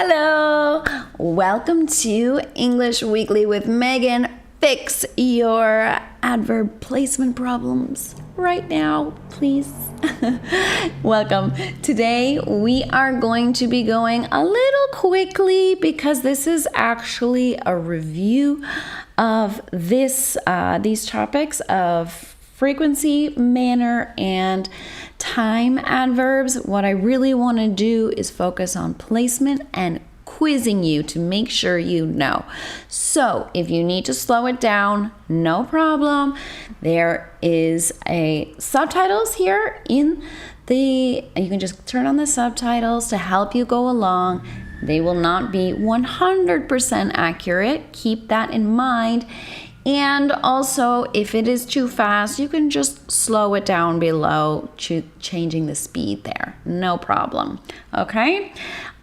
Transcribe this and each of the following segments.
Hello! Welcome to English Weekly with Megan. Fix your adverb placement problems right now, please. Welcome. Today we are going to be going a little quickly because this is actually a review of these topics of frequency, manner, and time adverbs. What I really want to do is focus on placement and quizzing you to make sure you know. So if you need to slow it down, no problem. There is a subtitles here you can just turn on the subtitles to help you go along. They will not be 100% accurate. Keep that in mind. And also, if it is too fast, you can just slow it down below, changing the speed there. No problem. Okay?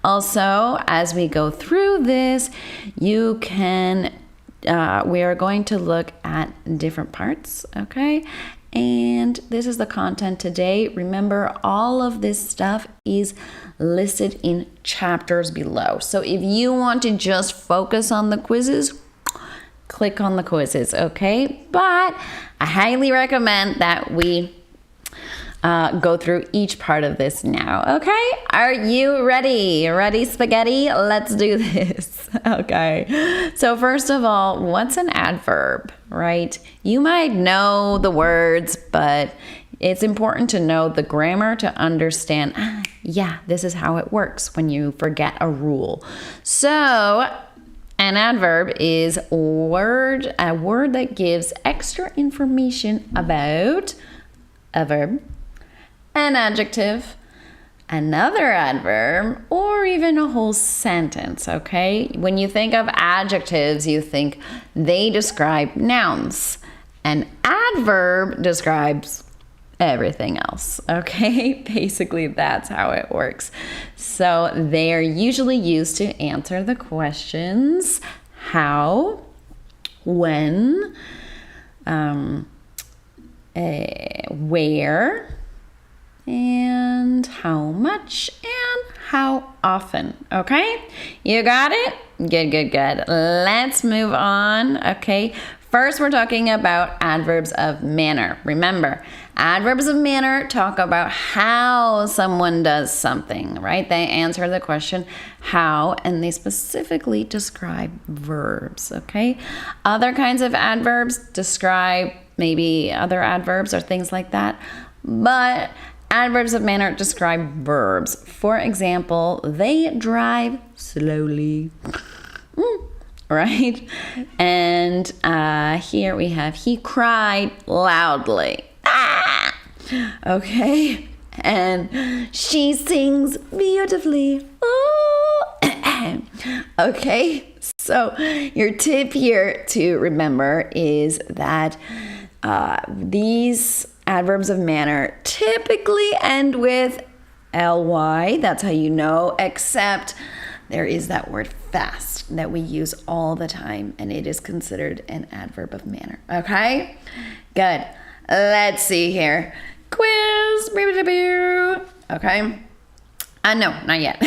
Also, as we go through this, we are going to look at different parts, okay? And this is the content today. Remember, all of this stuff is listed in chapters below. So if you want to just focus on the quizzes, click on the quizzes, okay? But I highly recommend that we go through each part of this now, okay? Are you ready? Ready, spaghetti? Let's do this, okay? So first of all, what's an adverb, right? You might know the words, but it's important to know the grammar to understand, yeah, this is how it works when you forget a rule. So an adverb is a word that gives extra information about a verb, an adjective, another adverb, or even a whole sentence, okay? When you think of adjectives, you think they describe nouns. An adverb describes everything else, okay? Basically, that's how it works. So they are usually used to answer the questions how, when, where, and how much, and how often, okay? You got it? Good. Let's move on, okay? First, we're talking about adverbs of manner. Remember, adverbs of manner talk about how someone does something, right? They answer the question how, and they specifically describe verbs, okay? Other kinds of adverbs describe maybe other adverbs or things like that, but adverbs of manner describe verbs. For example, they drive slowly. Right? And here we have he cried loudly. Okay? And she sings beautifully. Okay? So your tip here to remember is that these adverbs of manner typically end with ly. That's how you know, except there is that word fast that we use all the time, and it is considered an adverb of manner. Okay? Good. Let's see here. Quiz. Okay? No, not yet.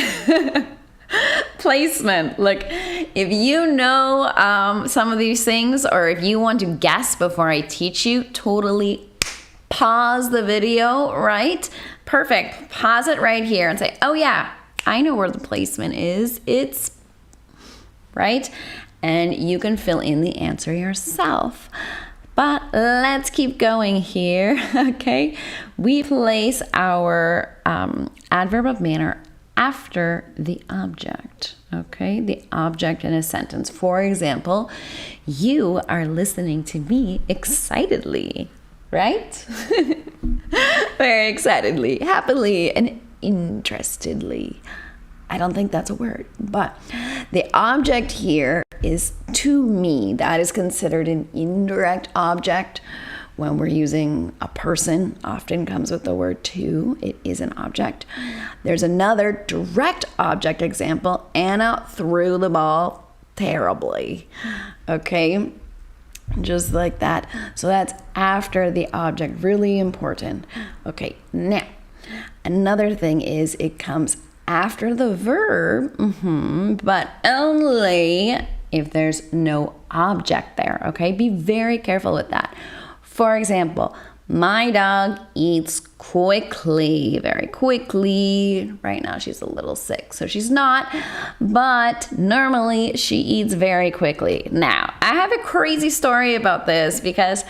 Placement. Look, if you know some of these things, or if you want to guess before I teach you, totally pause the video, right? Perfect. Pause it right here and say, oh yeah, I know where the placement is. It's right. And you can fill in the answer yourself. But let's keep going here. Okay. We place our adverb of manner after the object. Okay. The object in a sentence. For example, you are listening to me excitedly, right? Very excitedly, happily, and interestedly. I don't think that's a word, but the object here is to me. That is considered an indirect object. When we're using a person, often comes with the word to. It is an object. There's another direct object example. Anna threw the ball terribly. Okay, just like that. So that's after the object. Really important. Okay, now another thing is it comes after the verb, but only if there's no object there, okay? Be very careful with that. For example, my dog eats quickly, very quickly. Right now she's a little sick, so she's not, but normally she eats very quickly. Now, I have a crazy story about this because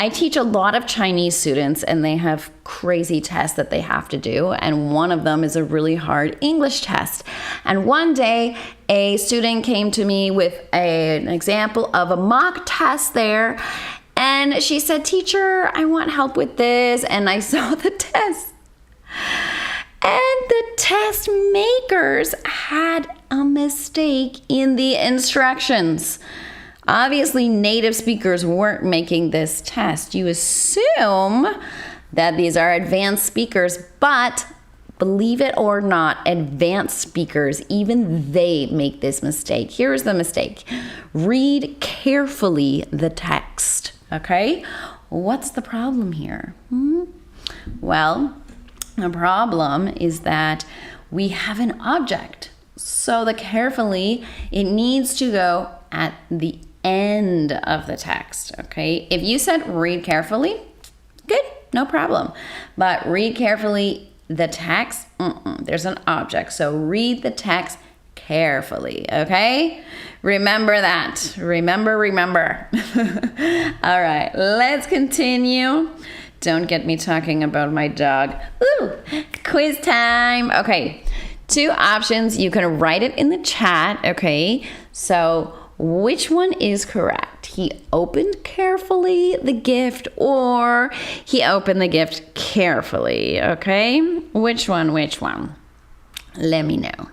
I teach a lot of Chinese students and they have crazy tests that they have to do, and one of them is a really hard English test. And one day a student came to me with an example of a mock test there, and she said, "Teacher, I want help with this." And I saw the test. And the test makers had a mistake in the instructions. Obviously, native speakers weren't making this test. You assume that these are advanced speakers, but believe it or not, advanced speakers, even they make this mistake. Here's the mistake. Read carefully the text. Okay, what's the problem here? Well, the problem is that we have an object. So the carefully, it needs to go at the end of the text, okay? If you said read carefully, good, no problem. But read carefully the text, there's an object. So read the text carefully, okay? Remember that. Remember. All right, let's continue. Don't get me talking about my dog. Woo! Quiz time. Okay, 2 options. You can write it in the chat, okay? So which one is correct? He opened carefully the gift, or he opened the gift carefully, okay? Which one? Let me know.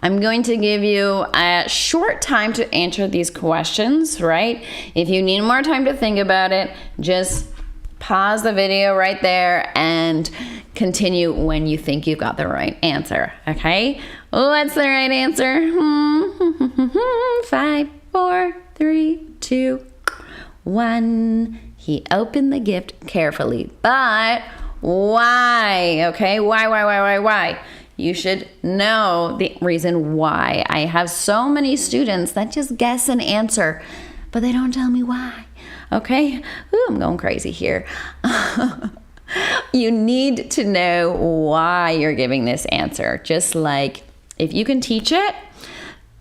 I'm going to give you a short time to answer these questions, right? If you need more time to think about it, just pause the video right there and continue when you think you got the right answer, okay? What's the right answer? 5, 4, 3, 2, 1. He opened the gift carefully, but why? Okay, why? You should know the reason why. I have so many students that just guess an answer, but they don't tell me why. Okay? Ooh, I'm going crazy here. You need to know why you're giving this answer. Just like if you can teach it,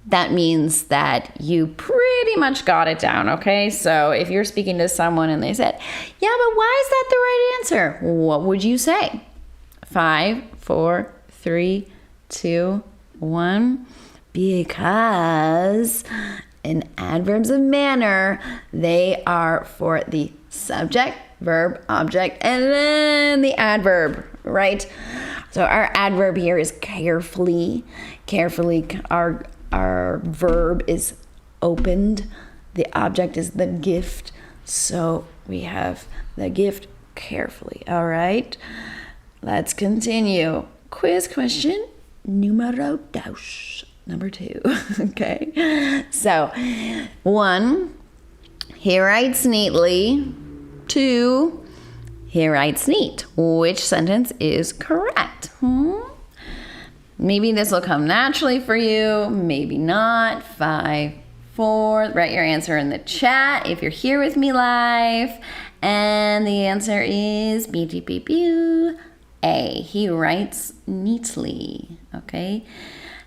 that means that you pretty much got it down, okay? So if you're speaking to someone and they said, "Yeah, but why is that the right answer?" What would you say? 5, 4, 3, 2, 1. Because in adverbs of manner, they are for the subject, verb, object, and then the adverb, right? So our adverb here is carefully. Our verb is opened. The object is the gift. So we have the gift carefully. All right. Let's continue. Quiz question numero dos. Number 2. Okay. So 1, he writes neatly. 2, he writes neat. Which sentence is correct? Maybe this will come naturally for you, maybe not. 5, 4, write your answer in the chat if you're here with me live. And the answer is A. He writes neatly, okay?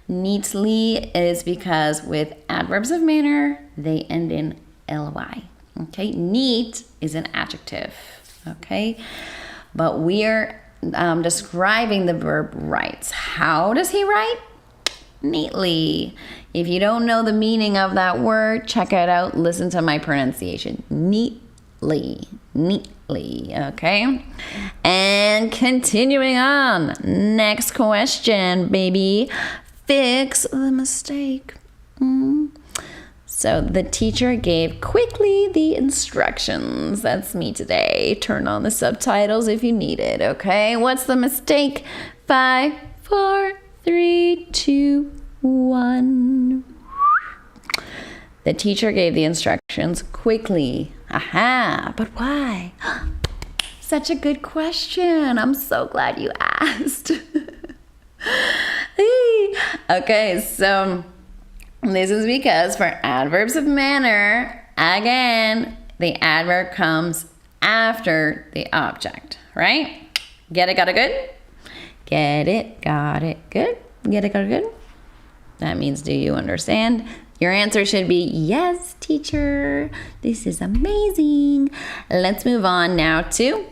Neatly is because with adverbs of manner, they end in ly, okay? Neat is an adjective, okay? But we're describing the verb writes. How does he write? Neatly. If you don't know the meaning of that word, check it out. Listen to my pronunciation. Neatly, okay? And continuing on. Next question, baby. Fix the mistake. So the teacher gave quickly the instructions. That's me today. Turn on the subtitles if you need it, okay? What's the mistake? 5, 4, 3, 2, 1. The teacher gave the instructions quickly. Aha, but why? Such a good question. I'm so glad you asked. Okay, so this is because for adverbs of manner, again, the adverb comes after the object, right? Get it, got it, good? Get it, got it, good? Get it, got it, good? That means, do you understand? Your answer should be, yes, teacher. This is amazing. Let's move on now to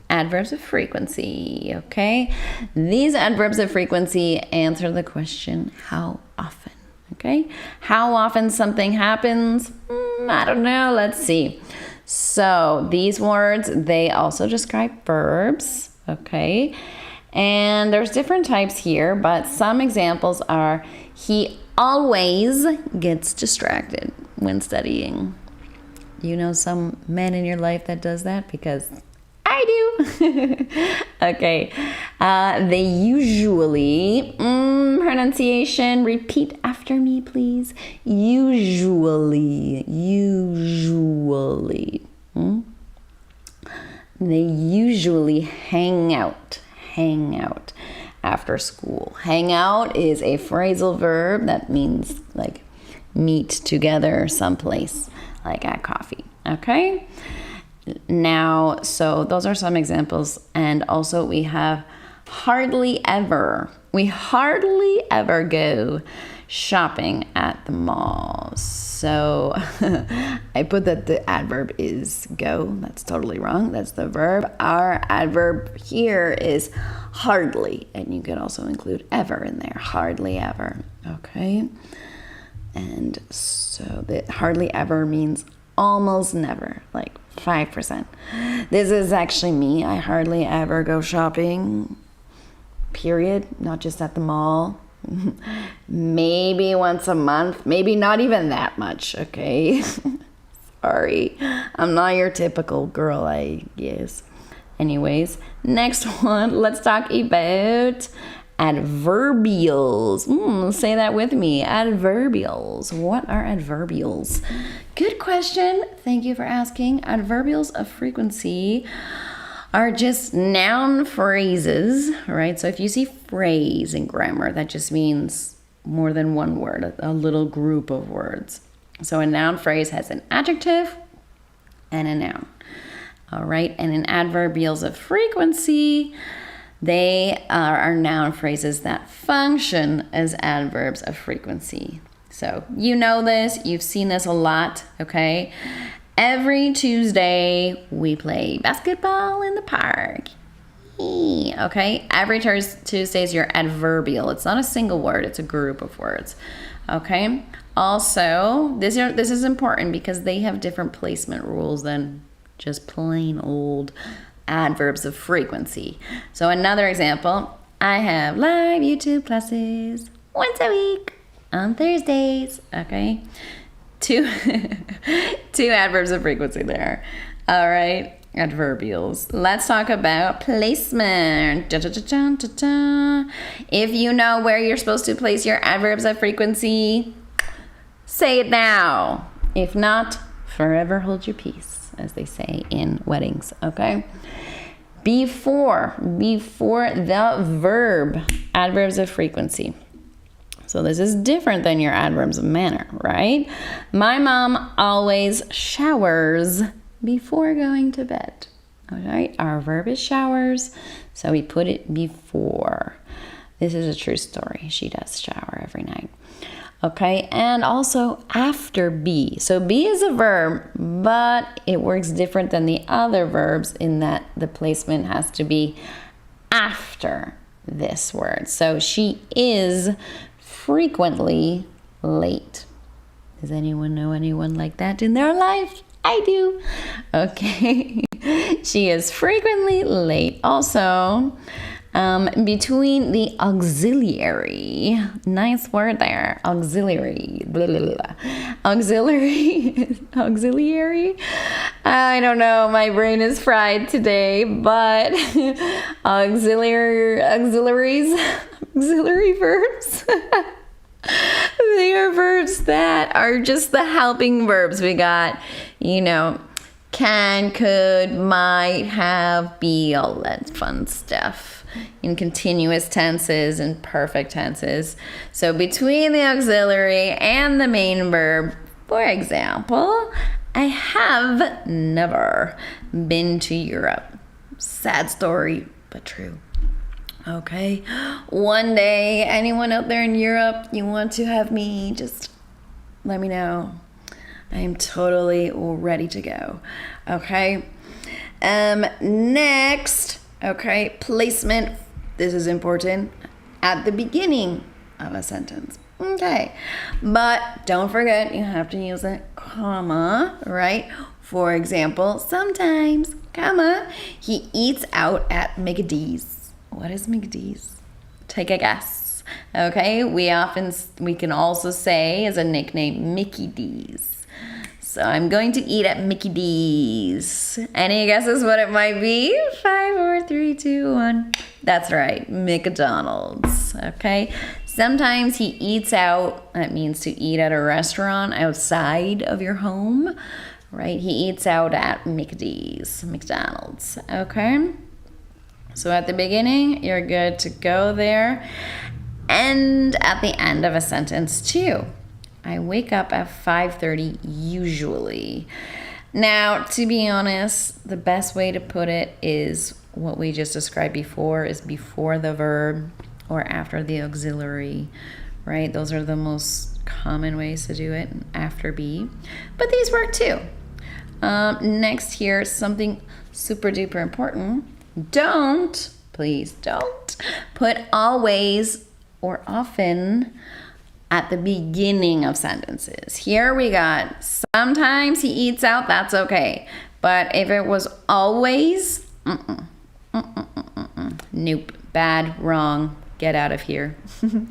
adverbs of frequency, okay? These adverbs of frequency answer the question, how often, okay? How often something happens? I don't know. Let's see. So these words, they also describe verbs, okay? And there's different types here, but some examples are, he always gets distracted when studying. You know some men in your life that does that? Because I do. Okay. They usually, pronunciation, repeat after me, please. Usually. They usually hang out after school. Hang out is a phrasal verb that means like meet together someplace, like at coffee. Okay? Now, so those are some examples. And also we have hardly ever. We hardly ever go shopping at the mall. So I put that the adverb is go. That's totally wrong. That's the verb. Our adverb here is hardly. And you can also include ever in there. Hardly ever. Okay? And so the hardly ever means almost never, like 5%. This is actually me. I hardly ever go shopping, period. Not just at the mall. Maybe once a month. Maybe not even that much, okay? Sorry. I'm not your typical girl, I guess. Anyways, next one. Let's talk about adverbials. Say that with me. Adverbials. What are adverbials? Good question. Thank you for asking. Adverbials of frequency are just noun phrases, right? So if you see phrase in grammar, that just means more than one word, a little group of words. So a noun phrase has an adjective and a noun. All right. And in adverbials of frequency, they are noun phrases that function as adverbs of frequency. So you know this, you've seen this a lot, okay? Every Tuesday, we play basketball in the park. Okay, every Tuesday is your adverbial. It's not a single word, it's a group of words. Okay, also, this is important because they have different placement rules than just plain old adverbs of frequency. So another example, I have live YouTube classes once a week on Thursdays. Okay, two adverbs of frequency there. All right, adverbials. Let's talk about placement. If you know where you're supposed to place your adverbs of frequency, say it now. If not, forever hold your peace, as they say in weddings, okay? Before the verb, adverbs of frequency. So this is different than your adverbs of manner, right? My mom always showers before going to bed. All right, our verb is showers, so we put it before. This is a true story. She does shower every night. Okay, and also after be. So be is a verb, but it works different than the other verbs in that the placement has to be after this word. So she is frequently late. Does anyone know anyone like that in their life? I do. Okay. She is frequently late. Also, between the auxiliary, nice word there, auxiliary, blah, blah, blah. Auxiliary, I don't know, my brain is fried today, but auxiliary verbs, they are verbs that are just the helping verbs. We got, can, could, might, have, be, all that fun stuff. in continuous tenses and perfect tenses. So between the auxiliary and the main verb, for example, I have never been to Europe. Sad story, but true. Okay, one day, anyone out there in Europe, you want to have me, just let me know. I am totally ready to go. Okay, next, okay, placement. This is important at the beginning of a sentence. Okay, but don't forget you have to use a comma, right? For example, sometimes, comma, he eats out at McD's. What is McD's? Take a guess. Okay, we can also say as a nickname Mickey D's. So I'm going to eat at Mickey D's. Any guesses what it might be? 5, 4, 3, 2, 1. That's right, McDonald's. Okay, sometimes he eats out. That means to eat at a restaurant outside of your home, right? He eats out at McD's, McDonald's. Okay. So at the beginning, you're good to go there. And at the end of a sentence too. I wake up at 5:30 usually. Now, to be honest, the best way to put it is what we just described before, is before the verb or after the auxiliary, right? Those are the most common ways to do it, after be. But these work too. Next here, something super duper important. Please don't put always or often at the beginning of sentences. Here we got sometimes he eats out, that's okay. But if it was always, nope, bad, wrong, get out of here.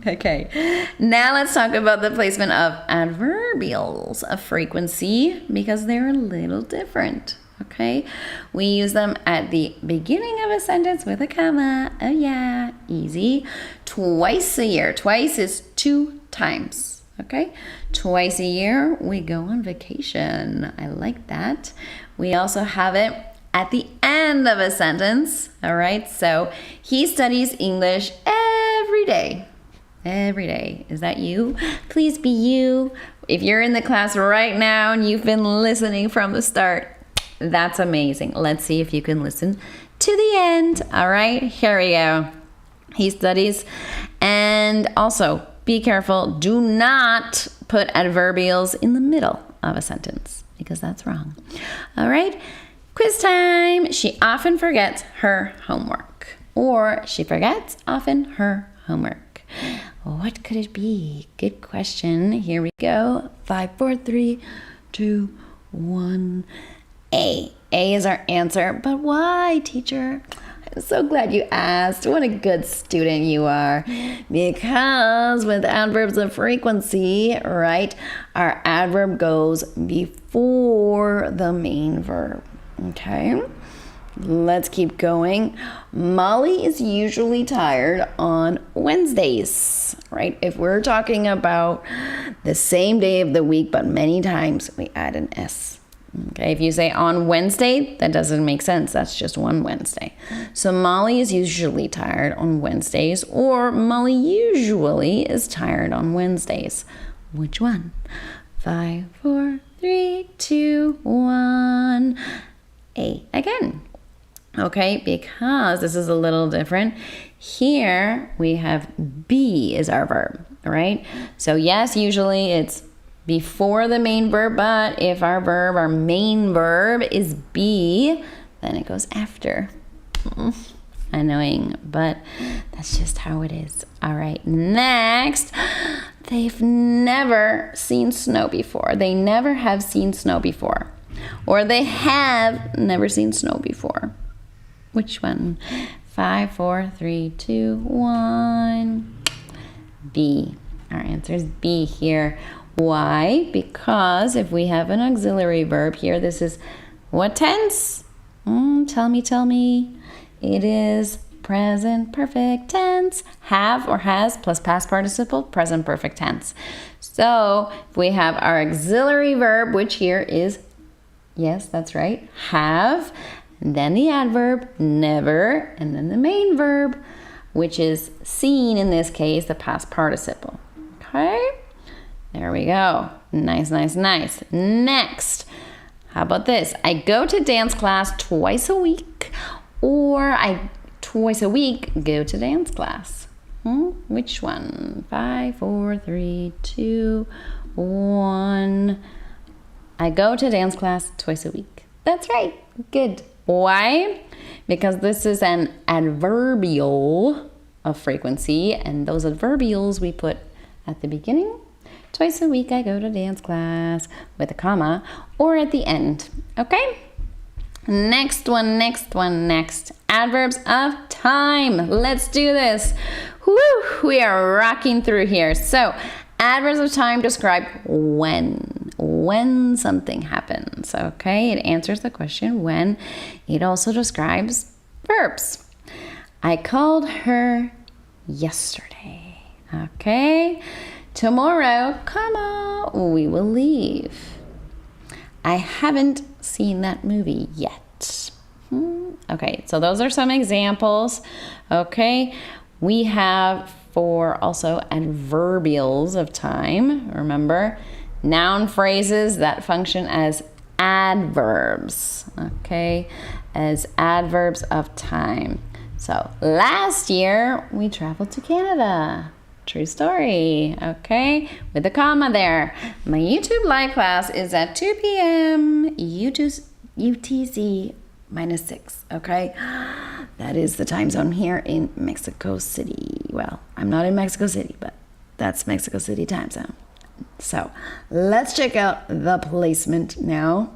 Okay, now let's talk about the placement of adverbials of frequency because they're a little different. Okay, we use them at the beginning of a sentence with a comma. Oh yeah, easy. Twice a year. Twice is 2 times. Okay, twice a year we go on vacation. I like that. We also have it at the end of a sentence. All right, so he studies English every day. Every day. Is that you? Please be you. If you're in the class right now and you've been listening from the start, that's amazing. Let's see if you can listen to the end. All right, here we go. He studies. And also, be careful. Do not put adverbials in the middle of a sentence because that's wrong. All right, quiz time. She often forgets her homework. Or she forgets often her homework. What could it be? Good question. Here we go. 5, 4, 3, 2, 1. A is our answer. But why, teacher? I'm so glad you asked. What a good student you are. Because with adverbs of frequency, right, our adverb goes before the main verb. Okay, let's keep going. Molly is usually tired on Wednesdays, right? If we're talking about the same day of the week, but many times, we add an S. Okay, if you say on Wednesday, that doesn't make sense. That's just one Wednesday. So Molly is usually tired on Wednesdays, or Molly usually is tired on Wednesdays. Which one? 5, 4, 3, 2, 1. A again. Okay, because this is a little different. Here we have be is our verb, right? So yes, usually it's before the main verb, but if our main verb is be, then it goes after. Annoying, but that's just how it is. All right, next. They've never seen snow before. They never have seen snow before. Or they have never seen snow before. Which one? 5, 4, 3, 2, 1. B. Our answer is B here. Why? Because if we have an auxiliary verb here, this is what tense? Tell me. It is present perfect tense. Have or has plus past participle, present perfect tense. So if we have our auxiliary verb, which here is, yes, that's right, have, then the adverb, never, and then the main verb, which is seen in this case, the past participle. Okay? There we go. Nice, nice, nice. Next, how about this? I go to dance class twice a week, or I twice a week go to dance class. Which one? 5, 4, 3, 2, 1. I go to dance class twice a week. That's right. Good. Why? Because this is an adverbial of frequency, and those adverbials we put at the beginning. Twice a week I go to dance class with a comma, or at the end. Okay? Next one. Adverbs of time. Let's do this. Woo! We are rocking through here. So, adverbs of time describe when something happens. Okay? It answers the question when. It also describes verbs. I called her yesterday. Okay? Tomorrow, comma, we will leave. I haven't seen that movie yet. Okay, so those are some examples. Okay, we have for also adverbials of time. Remember, noun phrases that function as adverbs. Okay, as adverbs of time. So last year we traveled to Canada. True story, okay? With a comma there. My YouTube live class is at 2 p.m. UTC -6, okay? That is the time zone here in Mexico City. Well, I'm not in Mexico City, but that's Mexico City time zone. So let's check out the placement now,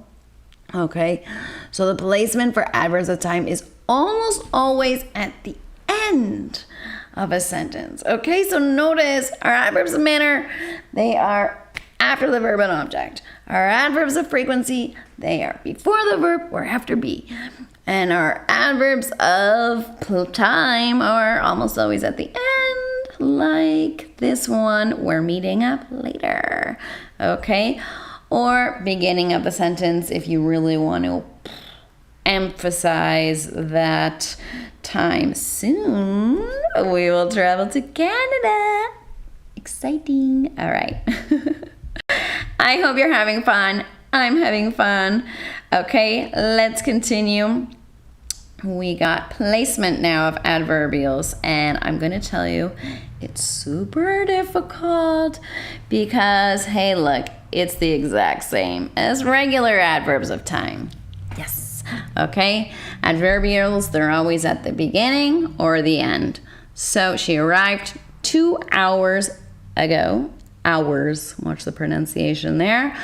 okay? So the placement for adverbs of time is almost always at the end of a sentence. Okay, so notice our adverbs of manner, they are after the verb and object. Our adverbs of frequency, they are before the verb or after be. And our adverbs of time are almost always at the end, like this one, we're meeting up later. Okay, or beginning of the sentence if you really want to emphasize that time soon we will travel to Canada. Exciting. All right. I hope you're having fun. I'm having fun. Okay, let's continue. We got placement now of adverbials, and I'm going to tell you it's super difficult because, hey, look, it's the exact same as regular adverbs of time. Yes. Okay, adverbials, they're always at the beginning or the end. So she arrived 2 hours ago. Hours, watch the pronunciation there.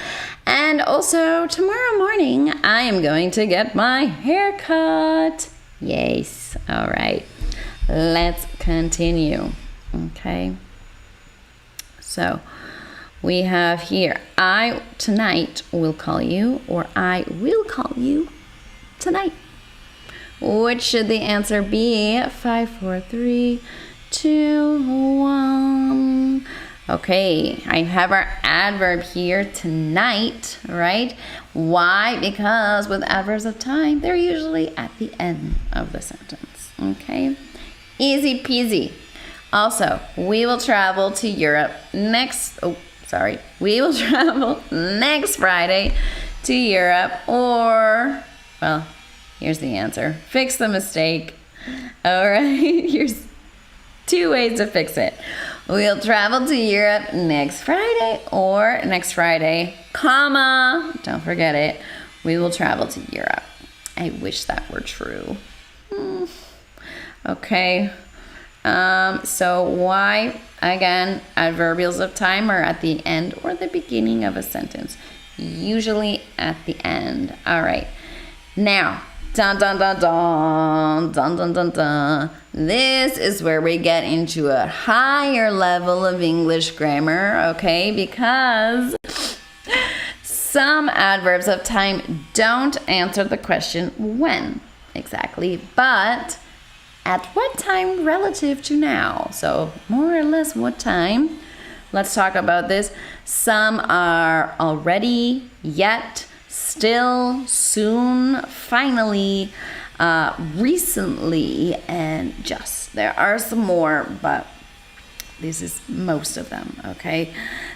And also, tomorrow morning, I am going to get my hair cut. Yes, all right. Let's continue. Okay. So, we have here, I tonight will call you, or I will call you tonight. Which should the answer be? 5, 4, 3, 2, 1. Okay, I have our adverb here, tonight, right? Why? Because with adverbs of time, they're usually at the end of the sentence. Okay, easy peasy. Also, we will travel to Europe we will travel next Friday to Europe, or, well, here's the answer. Fix the mistake. All right, here's 2 ways to fix it. We'll travel to Europe next Friday, or next Friday, comma, don't forget it, we will travel to Europe. I wish that were true. Okay. So why, again, adverbials of time are at the end or the beginning of a sentence. Usually at the end. All right. Now, dun dun dun dun, dun dun dun dun. This is where we get into a higher level of English grammar, okay? Because some adverbs of time don't answer the question when exactly, but at what time relative to now. So more or less what time. Let's talk about this. Some are already, yet, still, soon, finally, recently, and just. There are some more, but this is most of them, okay?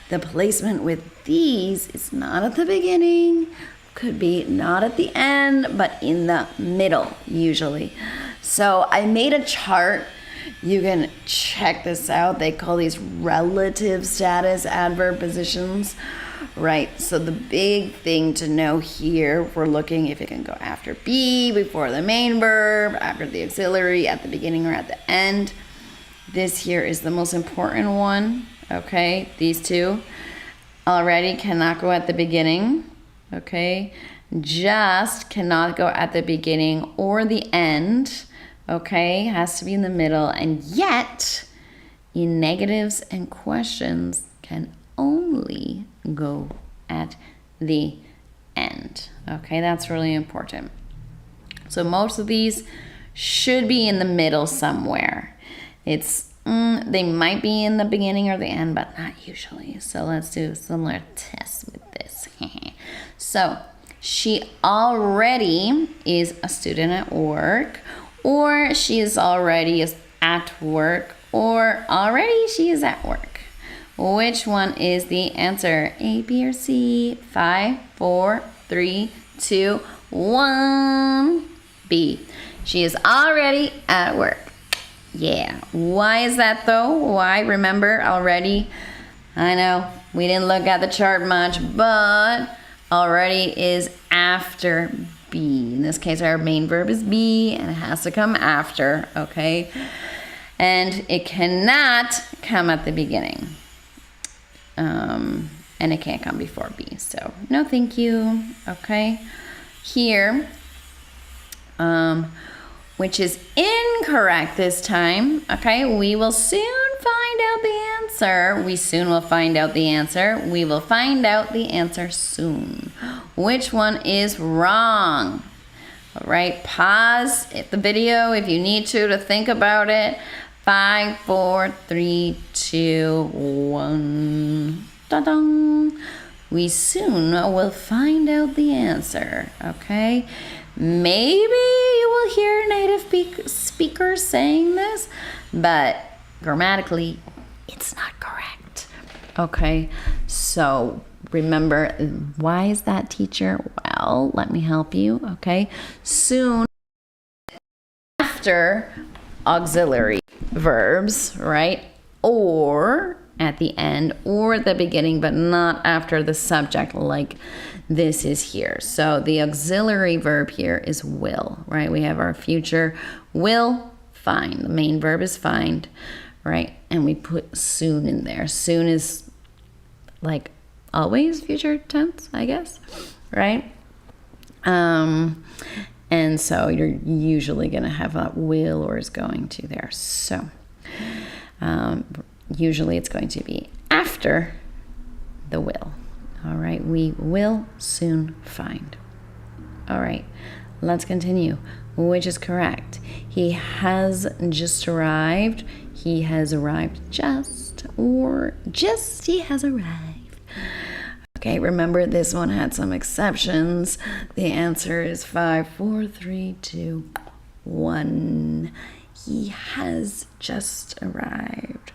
The placement with these is not at the beginning, could be not at the end, but in the middle, usually. So I made a chart. You can check this out. They call these relative status adverb positions, right? So the big thing to know here, we're looking if it can go after be, before the main verb, after the auxiliary, at the beginning or at the end. This here is the most important one, okay? These two already cannot go at the beginning, okay? Just cannot go at the beginning or the end, okay? Has to be in the middle. And yet, in negatives and questions, can only go at the end, okay? That's really important. So most of these should be in the middle somewhere. They might be in the beginning or the end, but not usually. So let's do a similar test with this. So she already is a student at work, or she is already at work, or already she is at work. Which one is the answer? A, B, or C? 5, 4, 3, 2, 1. B. She is already at work. Yeah. Why is that though? Why? Remember already? I know we didn't look at the chart much, but already is after be. In this case, our main verb is be, and it has to come after, okay? And it cannot come at the beginning. And it can't come before be. So no thank you, okay? Here, which is incorrect this time, okay? We will soon find out the answer. We soon will find out the answer. We will find out the answer soon. Which one is wrong? All right, pause the video if you need to think about it. 5, 4, 3, 2, 1. Ta-da! We soon will find out the answer, okay? Maybe you will hear native speakers saying this, but grammatically, it's not correct. Okay, so remember, why is that, teacher? Well, let me help you, okay? Soon after auxiliary verbs, right? Or at the end or the beginning, but not after the subject like this is here. So the auxiliary verb here is will, right? We have our future will find. The main verb is find, right? And we put soon in there. Soon is like always future tense, I guess, right? And so you're usually going to have a will or is going to there. So usually it's going to be after the will. All right, we will soon find. All right, let's continue. Which is correct? He has just arrived. He has arrived just, or just he has arrived. Okay, remember this one had some exceptions. The answer is 5, 4, 3, 2, 1. He has just arrived.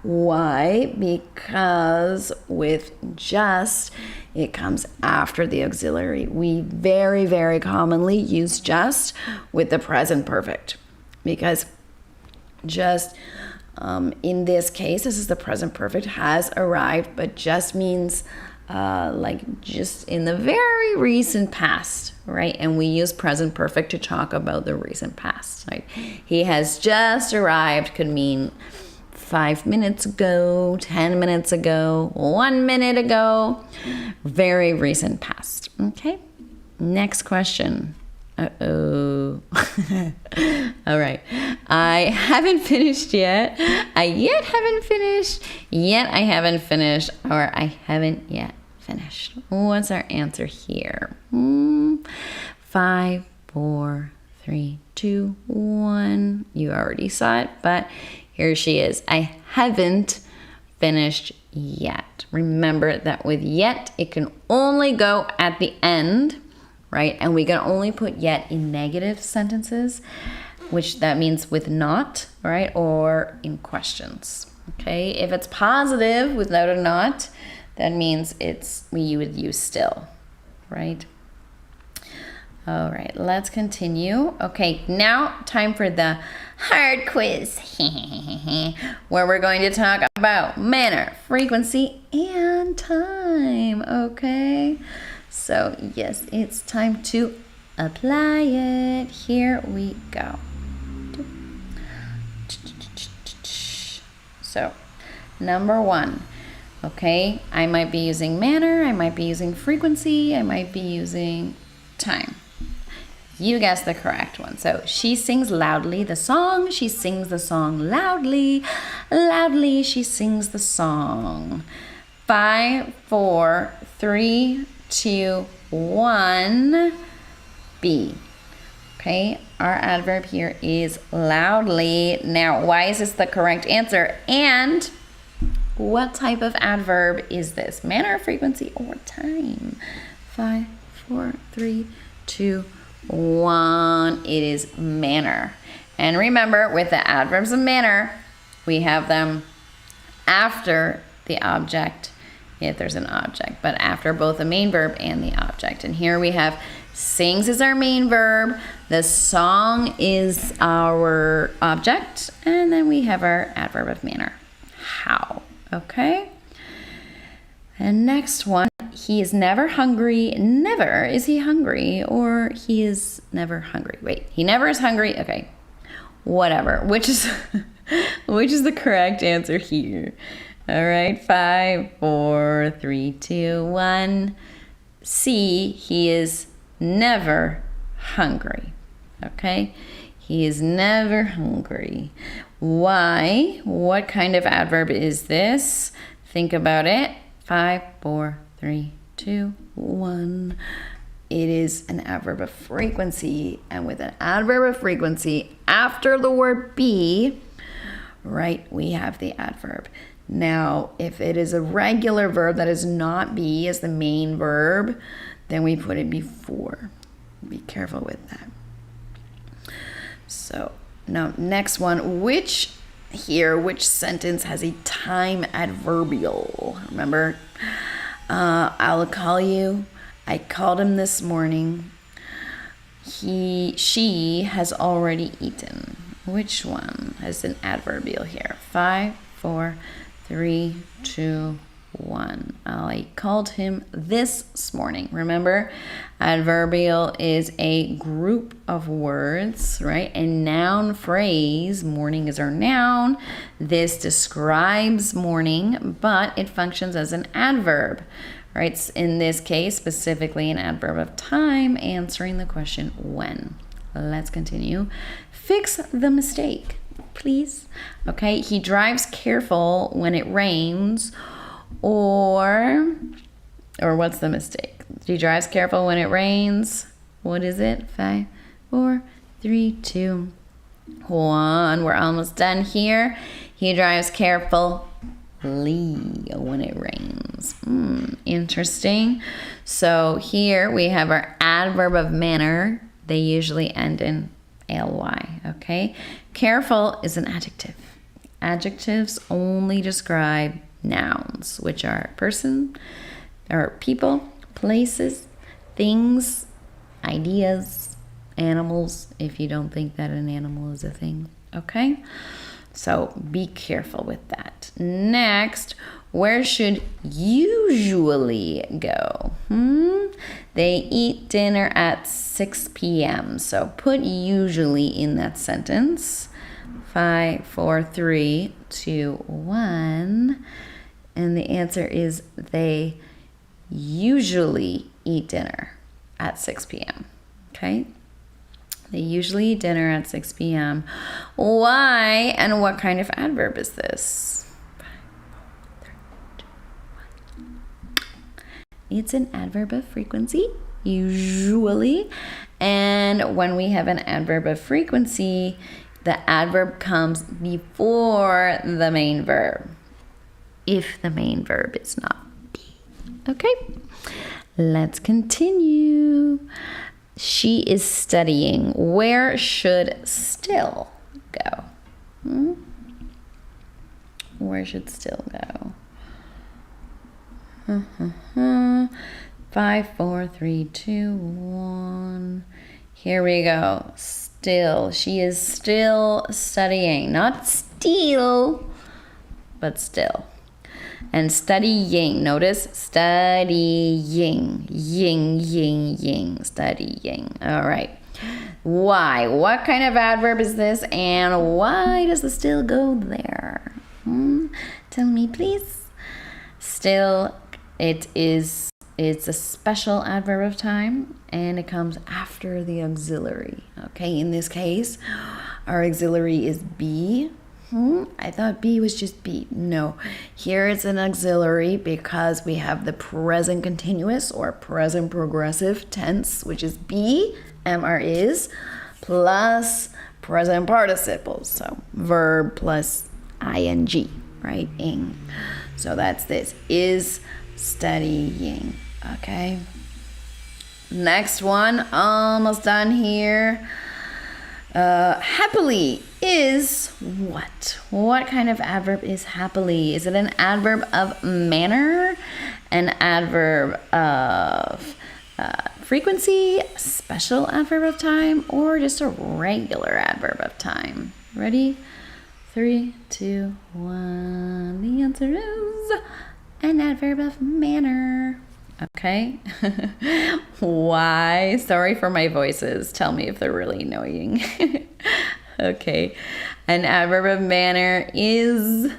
Why? Because with just, it comes after the auxiliary. We very, very commonly use just with the present perfect because just in this case, this is the present perfect, has arrived, but just means like just in the very recent past, right? And we use present perfect to talk about the recent past, right? He has just arrived could mean 5 minutes ago, 10 minutes ago, 1 minute ago, very recent past. Okay, next question. Uh-oh. All right. I haven't finished yet. I yet haven't finished. Yet I haven't finished. Or I haven't yet finished. What's our answer here? 5, 4, 3, 2, 1. You already saw it, but here she is. I haven't finished yet. Remember that with yet, it can only go at the end, right? And we can only put yet in negative sentences, which that means with not, right? Or in questions, okay? If it's positive without a not, that means you would use still, right? All right, let's continue. Okay, now time for the hard quiz, where we're going to talk about manner, frequency, and time, okay? So, yes, it's time to apply it. Here we go. So, number 1, okay? I might be using manner, I might be using frequency, I might be using time. You guessed the correct one. So she sings loudly the song. She sings the song loudly. Loudly she sings the song. 5, 4, 3, 2, 1. B. Okay, our adverb here is loudly. Now, why is this the correct answer? And what type of adverb is this? Manner, frequency, or time? 5, 4, 3, 2, 1. It is manner. And remember, with the adverbs of manner, we have them after the object, if there's an object, but after both the main verb and the object. And here we have sings is our main verb, the song is our object, and then we have our adverb of manner. How? Okay? And next one, he is never hungry. Never is he hungry, or he is never hungry. Wait, he never is hungry. Okay, whatever. Which is the correct answer here? All right, 5, 4, 3, 2, 1. C, he is never hungry. Okay, he is never hungry. Why? What kind of adverb is this? Think about it. 5, 4, 3, 2, 1. It is an adverb of frequency. And with an adverb of frequency, after the word be, right, we have the adverb. Now, if it is a regular verb that is not be as the main verb, then we put it before. Be careful with that. So, now next one, which sentence has a time adverbial? Remember, I'll call you. I called him this morning. She has already eaten. Which one has an adverbial here? 5, 4, 3, 2, 1. I called him this morning. Remember, adverbial is a group of words, right? A noun phrase. Morning is our noun. This describes morning, but it functions as an adverb, right? In this case, specifically an adverb of time, answering the question when. Let's continue. Fix the mistake, please. Okay, he drives careful when it rains, or what's the mistake? He drives careful when it rains. What is it? 5, 4, 3, 2, 1. We're almost done here. He drives carefully when it rains. Interesting. So here we have our adverb of manner. They usually end in ly, okay? Careful is an adjective. Adjectives only describe nouns, which are person or people, places, things, ideas, animals, if you don't think that an animal is a thing, okay? So be careful with that. Next, where should usually go? They eat dinner at 6 p.m. So put usually in that sentence. 5, 4, 3, 2, 1. And the answer is they usually eat dinner at 6 p.m. Okay? They usually eat dinner at 6 p.m. Why and what kind of adverb is this? 5, 4, 3, 2, 1. It's an adverb of frequency, usually. And when we have an adverb of frequency, the adverb comes before the main verb. if the main verb is not be. Okay, let's continue. She is studying. Where should still go? Where should still go? 5, 4, 3, 2, 1. Here we go. Still. She is still studying. Not steal, but still. And studying. Notice studying. Ying, ying, ying. Studying. All right. Why? What kind of adverb is this? And why does the still go there? Tell me, please. Still, it's a special adverb of time, and it comes after the auxiliary. Okay, in this case, our auxiliary is be. I thought be was just be. No, here it's an auxiliary because we have the present continuous or present progressive tense, which is be, MR is, plus present participles. So verb plus ing, right? Ing. So that's this, is studying. Okay. Next one, almost done here. Happily is what? What kind of adverb is happily? Is it an adverb of manner, an adverb of frequency, special adverb of time, or just a regular adverb of time? Ready? 3, 2, 1. The answer is an adverb of manner. Okay. Why? Sorry for my voices. Tell me if they're really annoying. Okay. An adverb of manner is,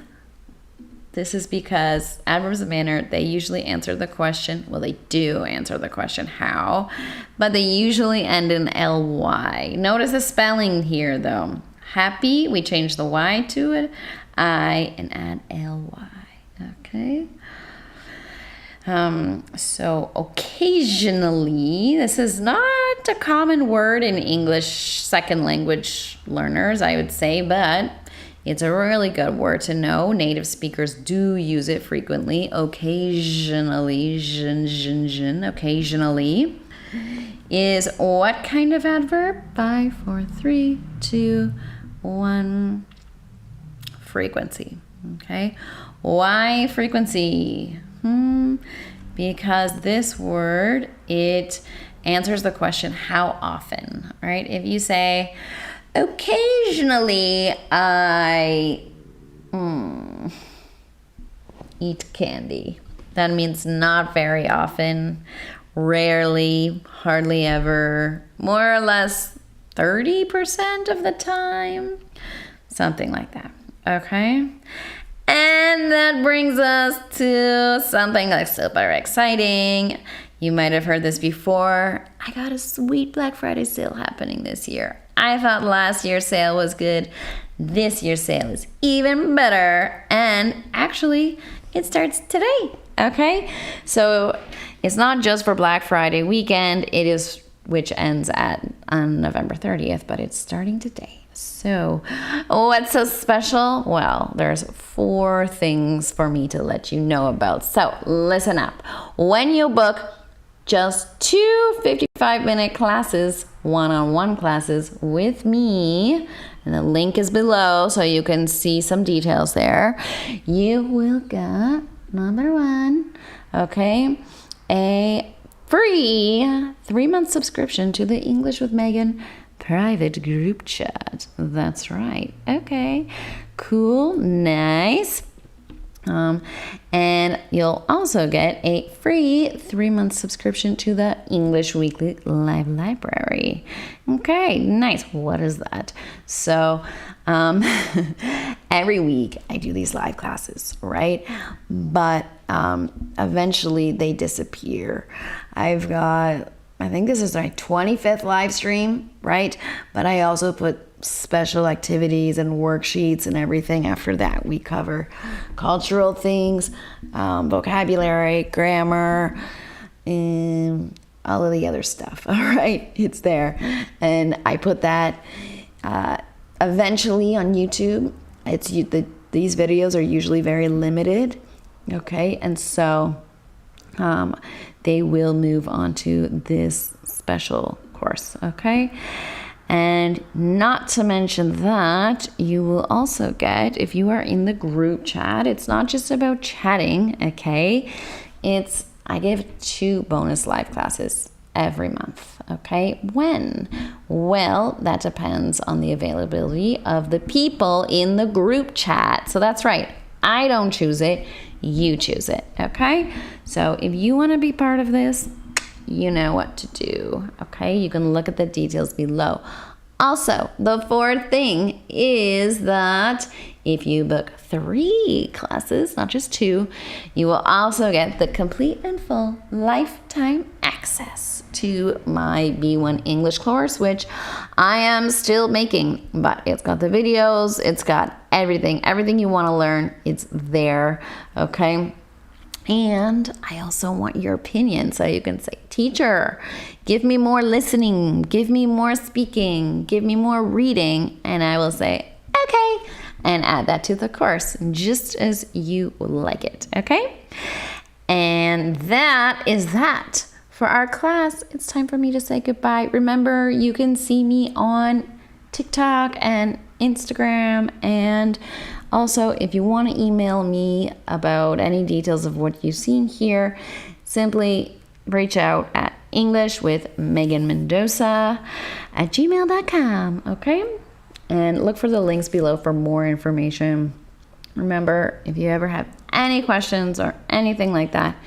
this is because adverbs of manner, they usually answer the question. Well, they do answer the question how, but they usually end in ly. Notice the spelling here though. Happy, we change the y to an I and add ly. Okay. So occasionally, this is not a common word in English second language learners, I would say, but it's a really good word to know. Native speakers do use it frequently. Occasionally, occasionally is what kind of adverb? 5, 4, 3, 2, 1. Frequency. Okay. Why frequency? Because this word, it answers the question how often, right? If you say, occasionally I eat candy, that means not very often, rarely, hardly ever, more or less 30% of the time, something like that, okay? And that brings us to something like super exciting. You might have heard this before. I got a sweet Black Friday sale happening this year. I thought last year's sale was good. This year's sale is even better. And actually, it starts today. Okay? So it's not just for Black Friday weekend. It is, which ends on November 30th, but it's starting today. So, what's so special? Well, there's 4 things for me to let you know about. So, listen up. When you book just 2 55-minute classes, one-on-one classes with me, and the link is below so you can see some details there, you will get, number 1, okay, a free 3-month subscription to the English with Meghan private group chat. That's right. Okay. Cool. Nice. And you'll also get a free 3-month subscription to the English Weekly Live Library. Okay, nice. What is that? So, every week I do these live classes, right? But eventually they disappear. I've got, I think this is my 25th live stream, right? But I also put special activities and worksheets and everything after that. We cover cultural things, vocabulary, grammar, and all of the other stuff. All right, it's there. And I put that eventually on YouTube. These videos are usually very limited. Okay, and so they will move on to this special course. Okay. And not to mention that you will also get, if you are in the group chat, it's not just about chatting, okay? I give 2 bonus live classes every month, okay? When? Well, that depends on the availability of the people in the group chat. So that's right. I don't choose it. You choose it, okay? So if you want to be part of this, you know what to do, okay? You can look at the details below. Also, the 4th thing is that if you book 3 classes, not just 2, you will also get the complete and full lifetime access to my B1 English course, which I am still making, but it's got the videos, it's got everything you want to learn, it's there, okay? And I also want your opinion. So you can say, teacher, give me more listening, give me more speaking, give me more reading. And I will say, okay, and add that to the course just as you like it. Okay. And that is that for our class. It's time for me to say goodbye. Remember, you can see me on TikTok and Instagram, and also if you want to email me about any details of what you've seen here, simply reach out at englishwithmeganmendoza@gmail.com, okay? And look for the links below for more information. Remember, if you ever have any questions or anything like that,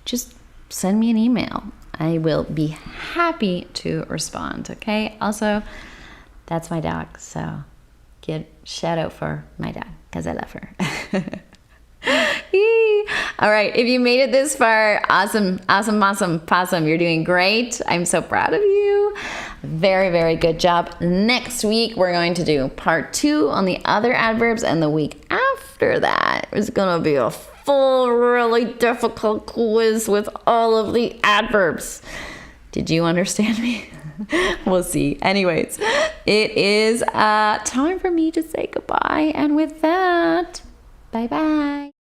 just send me an email. I will be happy to respond, okay? Also, that's my dog, so give shout out for my dog because I love her. All right, if you made it this far, awesome, possum. You're doing great. I'm so proud of you. Very, very good job. Next week, we're going to do part 2 on the other adverbs, and the week after that is going to be a full, really difficult quiz with all of the adverbs. Did you understand me? We'll see. Anyways, it is time for me to say goodbye. And with that, bye-bye.